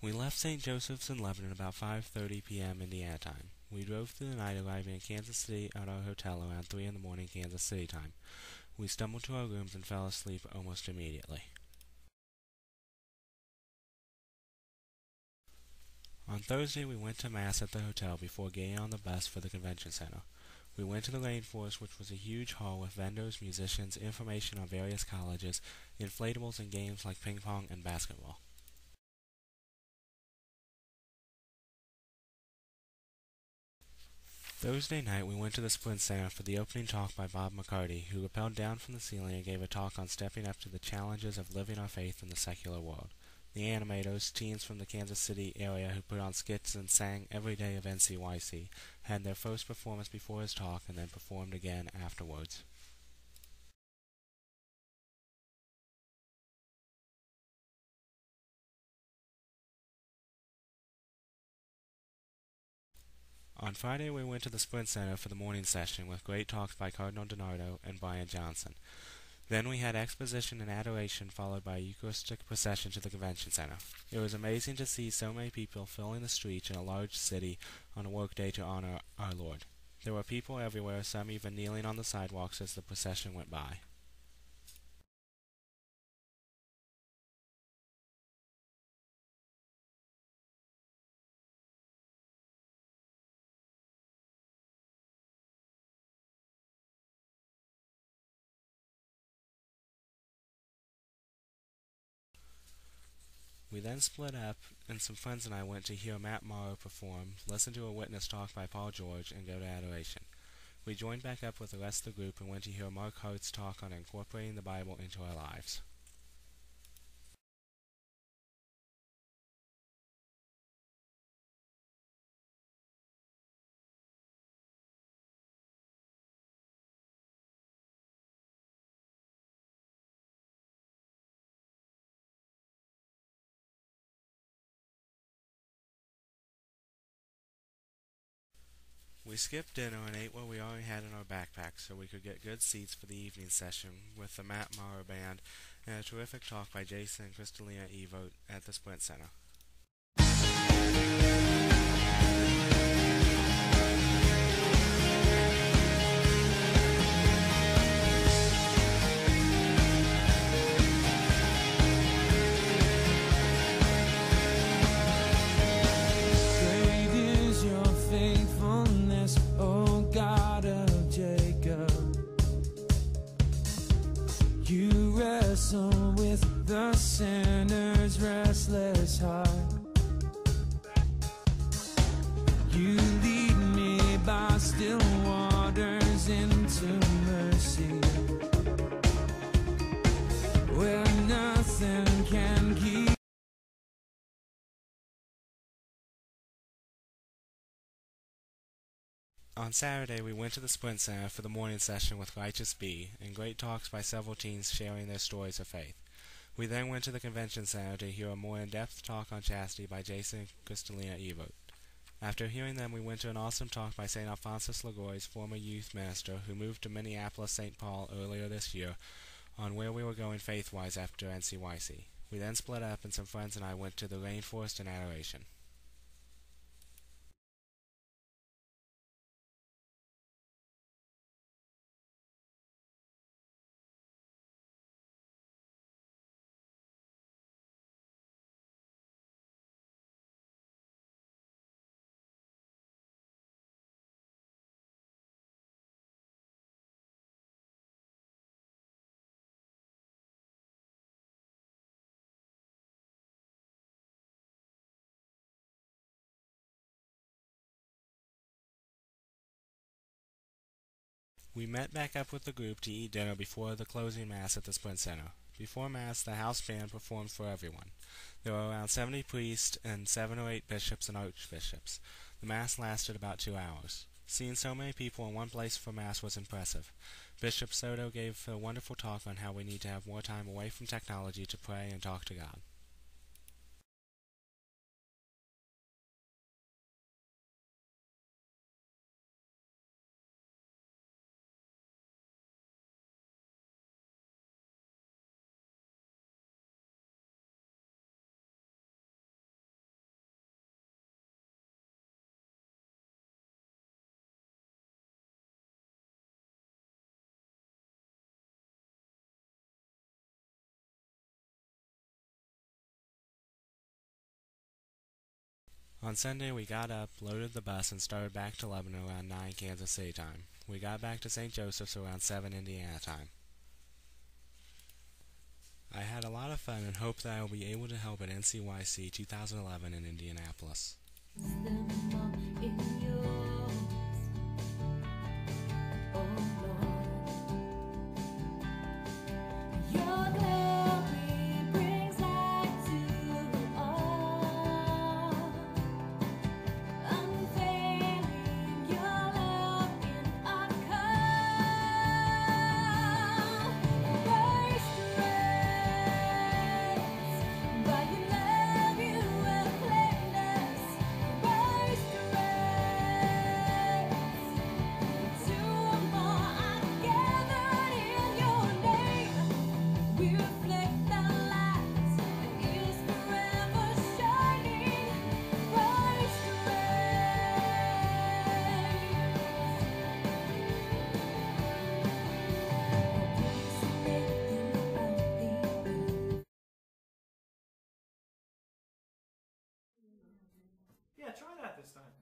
We left St. Joseph's in Lebanon about 5:30 p.m. Indiana time. We drove through the night, arriving in Kansas City at our hotel around 3 in the morning Kansas City time. We stumbled to our rooms and fell asleep almost immediately. On Thursday, we went to Mass at the hotel before getting on the bus for the convention center. We went to the rainforest, which was a huge hall with vendors, musicians, information on various colleges, inflatables, and games like ping pong and basketball. Thursday night, we went to the Sprint Center for the opening talk by Bob McCarty, who rappelled down from the ceiling and gave a talk on stepping up to the challenges of living our faith in the secular world. The animators, teens from the Kansas City area who put on skits and sang every day of Ncyc, had their first performance before his talk and then performed again afterwards. On Friday, we went to the Sprint Center for the morning session with great talks by Cardinal DiNardo and Brian Johnson. Then we had exposition and adoration followed by a Eucharistic procession to the convention center. It was amazing to see so many people filling the streets in a large city on a workday to honor our Lord. There were people everywhere, some even kneeling on the sidewalks as the procession went by. We then split up, and some friends and I went to hear Matt Morrow perform, listen to a witness talk by Paul George, and go to adoration. We joined back up with the rest of the group and went to hear Mark Hart's talk on incorporating the Bible into our lives. We skipped dinner and ate what we already had in our backpacks so we could get good seats for the evening session with the Matt Morrow Band and a terrific talk by Jason and Kristalina Evote at the Sprint Center. Great is your faithfulness, O God of Jacob. You wrestle with the sinner's restless heart. You lead me by still waters into mercy, where nothing can keep. On Saturday, we went to the Sprint Center for the morning session with Righteous B and great talks by several teens sharing their stories of faith. We then went to the convention center to hear a more in-depth talk on chastity by Jason and Kristalina Evote. After hearing them, we went to an awesome talk by St. Alphonsus Lagoy's former youth minister who moved to Minneapolis, St. Paul earlier this year on where we were going faith-wise after Ncyc. We then split up and some friends and I went to the rainforest in adoration. We met back up with the group to eat dinner before the closing Mass at the Sprint Center. Before Mass, the house band performed for everyone. There were around 70 priests and 7 or 8 bishops and archbishops. The Mass lasted about 2 hours. Seeing so many people in one place for Mass was impressive. Bishop Soto gave a wonderful talk on how we need to have more time away from technology to pray and talk to God. On Sunday, we got up, loaded the bus, and started back to Lebanon around 9 Kansas City time. We got back to St. Joseph's around 7 Indiana time. I had a lot of fun and hope that I will be able to help at Ncyc 2011 in Indianapolis. Yeah, try that this time.